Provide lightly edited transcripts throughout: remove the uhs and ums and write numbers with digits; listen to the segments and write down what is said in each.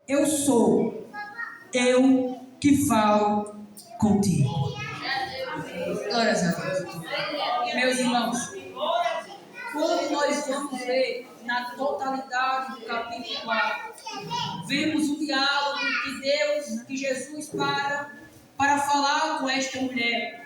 Eu sou eu que falo contigo. Glórias a Deus. Meus irmãos, quando nós vamos ver na totalidade do capítulo 4, vemos o diálogo que Jesus para falar com esta mulher.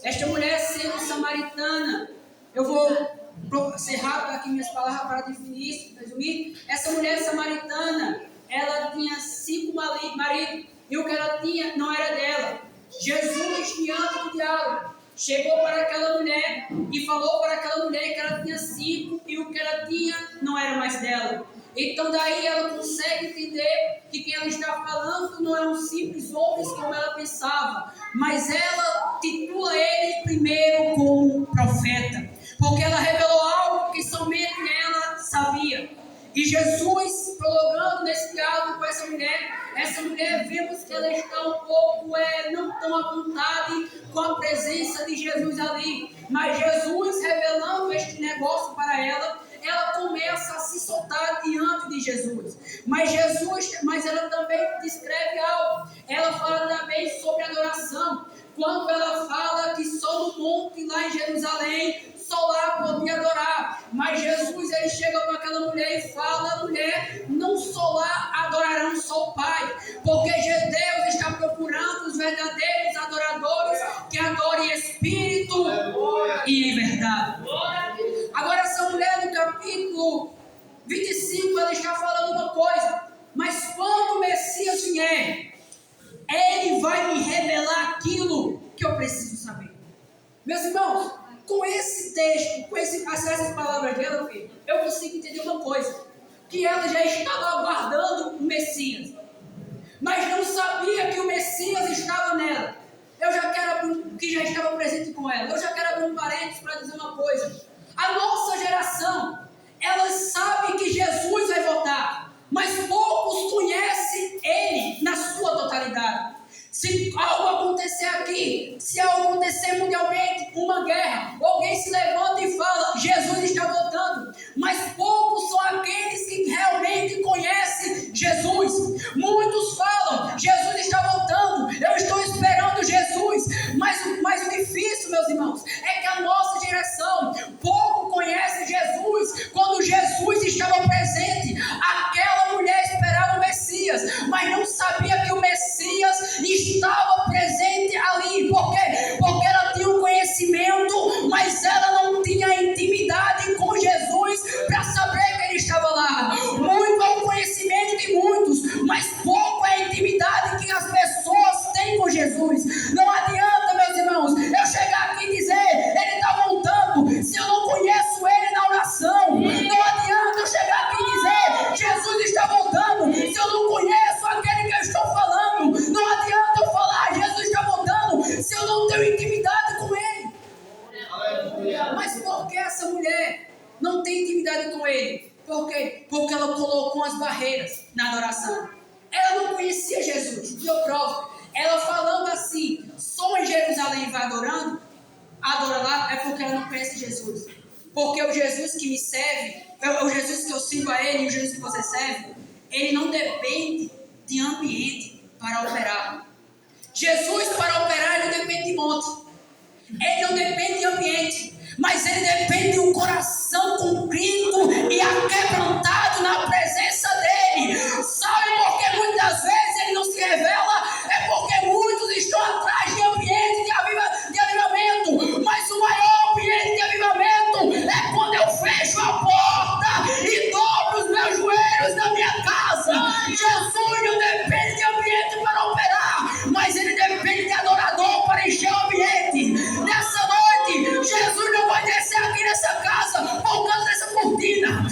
Esta mulher sendo samaritana, eu vou ser rápido aqui minhas palavras para definir isso, resumir. Essa mulher samaritana, ela tinha 5 maridos, e o que ela tinha não era dela. Jesus, diante do diálogo, chegou para aquela mulher e falou para aquela mulher que ela tinha 5 e o que ela tinha não era mais dela. Então daí ela consegue entender que quem ela está falando não é um simples homem como ela pensava, mas ela titula ele primeiro como profeta, porque ela revelou algo que somente ela sabia. E Jesus, prolongando nesse diálogo com essa mulher, vemos que ela está um pouco, não tão à vontade com a presença de Jesus ali. Mas Jesus, revelando este negócio para ela começa a se soltar diante de Jesus. Mas ela também descreve algo. Ela fala também sobre adoração. Quando ela fala que só no monte lá em Jerusalém, só lá podia adorar. Mas Jesus, ele chega para aquela mulher e fala: mulher, não só lá adorarão só o Pai, porque Deus está procurando os verdadeiros adoradores que adorem em espírito e em verdade. Agora essa mulher no capítulo 25, ela está falando uma coisa: mas quando o Messias vier, ele vai me revelar aquilo que eu preciso saber. Meus irmãos, com esse texto, com essas palavras dela, eu consigo entender uma coisa: que ela já estava aguardando o Messias, mas não sabia que o Messias estava nela. Eu já quero que já estava presente com ela. Eu já quero abrir um parênteses para dizer uma coisa: a nossa geração, ela sabe que Jesus vai voltar, mas poucos conhecem ele na sua totalidade. Se algo acontecer aqui, se algo acontecer mundialmente, uma guerra, alguém se levanta e fala: Jesus está voltando, mas poucos são aqueles que realmente conhecem Jesus. Muitos falam: Jesus está voltando, eu estou esperando Jesus, mas o difícil, meus irmãos, é que a nossa geração pouco conhece Jesus. Quando Jesus estava presente, aquela mulher esperava o Messias, mas não sabia que o Messias estava presente ali. Por quê? Porque ela tinha um conhecimento, mas ela não tinha intimidade com Jesus para saber que ele estava lá. Muito é o conhecimento de muitos, mas pouco é a intimidade que as pessoas têm com Jesus. Não adianta, meus irmãos, eu chegar aqui e dizer: ele está voltando, se eu não conheço ele na oração. Não adianta eu chegar aqui e dizer: Jesus está voltando, se eu não conheço aquele que eu estou falando. Não adianta eu falar: Jesus está voltando, se eu não tenho intimidade com ele. Mas por que essa mulher não tem intimidade com ele? Por quê? Porque ela colocou as barreiras na adoração. Ela não conhecia Jesus. E eu provo. Ela falando assim: só em Jerusalém vai adorando, adora lá, é porque ela não conhece Jesus. Porque o Jesus que me serve, o Jesus que eu sirvo a ele, e o Jesus que você serve, ele não depende de ambiente para operar. Jesus, para operar, ele não depende de monte, ele não depende de ambiente, mas ele depende de um coração contrito e aquebrantado na presença dele. Sabe por que muitas vezes ele não se revela? É porque muitos estão atrás de ambiente de avivamento, mas o maior ambiente de avivamento é quando eu fecho a porta e dobro os meus joelhos na minha casa. Jesus não depende de ambiente para operar, mas ele depende de adorador para encher o ambiente. Nessa noite, Jesus não vai descer aqui nessa casa por causa dessa cortina.